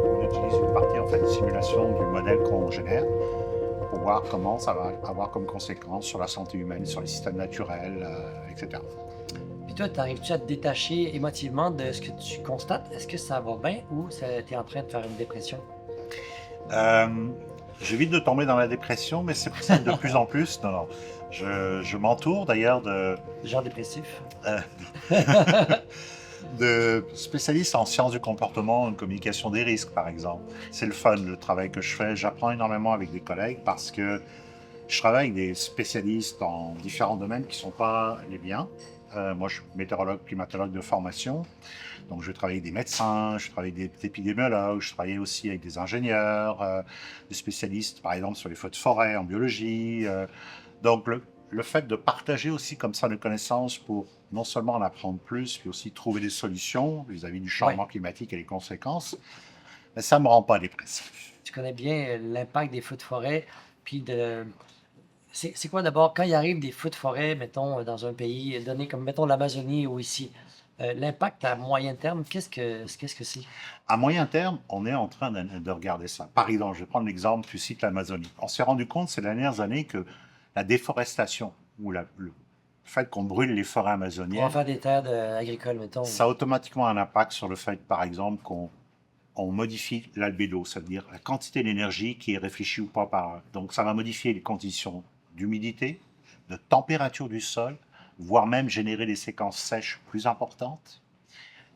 On utilise une partie en fait de simulation du modèle qu'on génère pour voir comment ça va avoir comme conséquence sur la santé humaine, sur les systèmes naturels, etc. Puis toi, t'arrives-tu à te détacher émotivement de ce que tu constates? Est-ce que ça va bien ou t'es en train de faire une dépression? Euh, J'évite de tomber dans la dépression, mais c'est possible de plus en plus. Non, non. Je m'entoure d'ailleurs Genre dépressif? euh, de spécialistes en sciences du comportement, en communication des risques, par exemple. C'est le fun, le travail que je fais. J'apprends énormément avec des collègues parce que je travaille avec des spécialistes en différents domaines qui ne sont pas les miens. Moi, je suis météorologue, climatologue de formation. Donc, je travaille avec des médecins, je travaille avec des épidémiologues, je travaille aussi avec des ingénieurs, des spécialistes, par exemple, sur les feux de forêt en biologie. Donc, le fait de partager aussi comme ça nos connaissances pour non seulement en apprendre plus, mais aussi trouver des solutions vis-à-vis du Ouais. changement climatique et les conséquences, ben, ça ne me rend pas dépressif. Tu connais bien l'impact des feux de forêt, puis de... C'est quoi d'abord, quand il arrive des feux de forêt, mettons, dans un pays donné comme, mettons, l'Amazonie ou ici, l'impact à moyen terme, qu'est-ce que c'est? À moyen terme, on est en train de regarder ça. Par exemple, je vais prendre l'exemple, tu cites l'Amazonie. On s'est rendu compte ces dernières années que la déforestation ou le fait qu'on brûle les forêts Pour en amazoniennes, faire des terres agricoles, mettons. ça a automatiquement un impact sur le fait, par exemple, qu'on modifie l'albédo, c'est-à-dire la quantité d'énergie qui est réfléchie ou pas par... Donc ça va modifier les conditions d'humidité, de température du sol, voire même générer des séquences sèches plus importantes.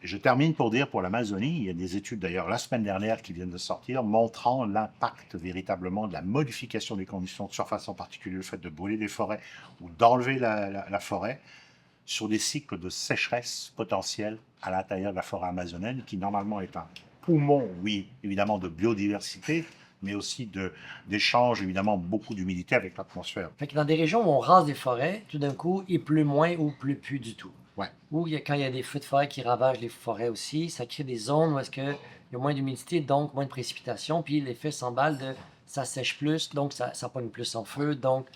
Et je termine pour dire pour l'Amazonie, il y a des études d'ailleurs la semaine dernière qui viennent de sortir montrant l'impact véritablement de la modification des conditions de surface, en particulier le fait de brûler des forêts ou d'enlever la forêt, sur des cycles de sécheresse potentiels à l'intérieur de la forêt amazonienne, qui normalement est un poumon, oui, évidemment de biodiversité, mais aussi d'échange, évidemment, beaucoup d'humidité avec l'atmosphère. Fait que dans des régions où on rase des forêts, tout d'un coup, il pleut moins ou il pleut plus du tout. Ouais. Ou quand il y a des feux de forêt qui ravagent les forêts aussi, ça crée des zones où est-ce que il y a moins d'humidité, donc moins de précipitations, puis l'effet s'emballe de ça sèche plus, donc ça pogne plus en feu, donc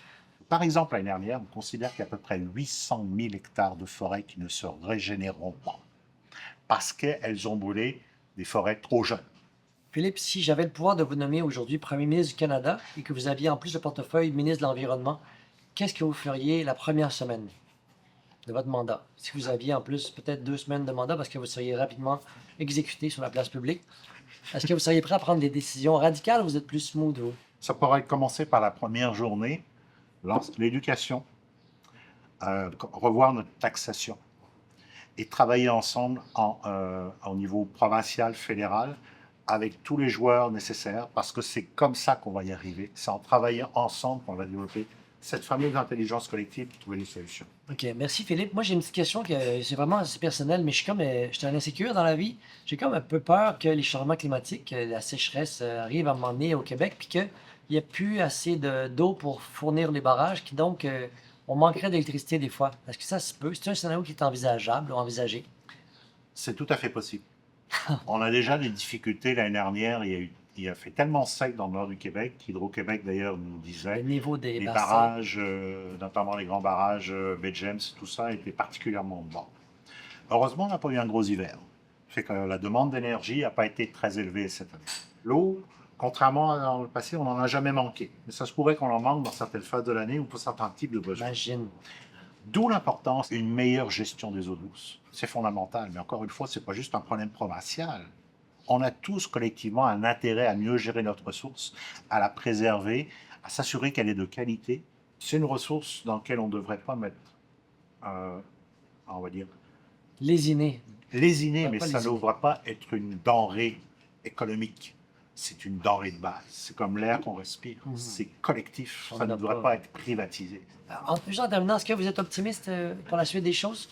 Par exemple, l'année dernière, on considère qu'il y a à peu près 800 000 hectares de forêts qui ne se régénéreront pas parce qu'elles ont brûlé des forêts trop jeunes. Philippe, si j'avais le pouvoir de vous nommer aujourd'hui Premier ministre du Canada et que vous aviez en plus le portefeuille ministre de l'Environnement, qu'est-ce que vous feriez la première semaine de votre mandat? Si vous aviez en plus peut-être 2 semaines de mandat parce que vous seriez rapidement exécuté sur la place publique, est-ce que vous seriez prêt à prendre des décisions radicales ou vous êtes plus smooth, vous? Ça pourrait commencer par la première journée, l'éducation, revoir notre taxation et travailler ensemble au niveau provincial, fédéral, avec tous les joueurs nécessaires, parce que c'est comme ça qu'on va y arriver. C'est en travaillant ensemble qu'on va développer cette fameuse intelligence collective pour trouver des solutions. OK, merci Philippe. Moi, j'ai une petite question que c'est vraiment assez personnel, mais je suis un insécure dans la vie. J'ai comme un peu peur que les changements climatiques, la sécheresse arrive à un moment donné au Québec, puis qu'il n'y ait plus assez d'eau pour fournir les barrages, qui donc, on manquerait d'électricité des fois. Est-ce que ça se peut? C'est un scénario qui est envisageable ou envisagé? C'est tout à fait possible. On a déjà des difficultés l'année dernière. Il a fait tellement sec dans le nord du Québec qu'Hydro-Québec d'ailleurs nous Le disait niveau des les bassins. barrages, notamment les grands barrages, Baie James, tout ça était particulièrement bas. Heureusement, on n'a pas eu un gros hiver. Fait que la demande d'énergie n'a pas été très élevée cette année. L'eau, contrairement à dans le passé, on n'en a jamais manqué. Mais ça se pourrait qu'on en manque dans certaines phases de l'année ou pour certains types de besoins. Imagine. D'où l'importance d'une meilleure gestion des eaux douces. C'est fondamental, mais encore une fois, ce n'est pas juste un problème provincial. On a tous collectivement un intérêt à mieux gérer notre ressource, à la préserver, à s'assurer qu'elle est de qualité. C'est une ressource dans laquelle on ne devrait pas mettre, euh, on va dire, Lésiné. lésiner, Ouais, mais pas ça ne lésiner. devrait pas être une denrée économique. C'est une denrée de base. C'est comme l'air qu'on respire. Mhm. C'est collectif. On Ça ne n'a devrait pas. pas être privatisé. Juste en terminant, est-ce que vous êtes optimiste pour la suite des choses?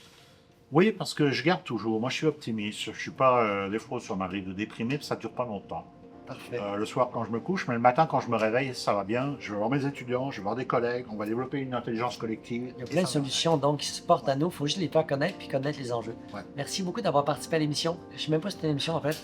Oui, parce que je garde toujours. Moi, je suis optimiste. Je suis pas des fois sur ma rive de déprimé, puis ça dure pas longtemps. Parfait. Le soir quand je me couche, mais le matin quand je me réveille, ça va bien. Je vais voir mes étudiants, je vais voir des collègues. On va développer une intelligence collective. Il y a et plein de ça va. solutions donc qui se portent à nous. Il faut juste les faire connaître puis connaître les enjeux. Ouais. Merci beaucoup d'avoir participé à l'émission. Je ne sais même pas si c'était une émission en fait.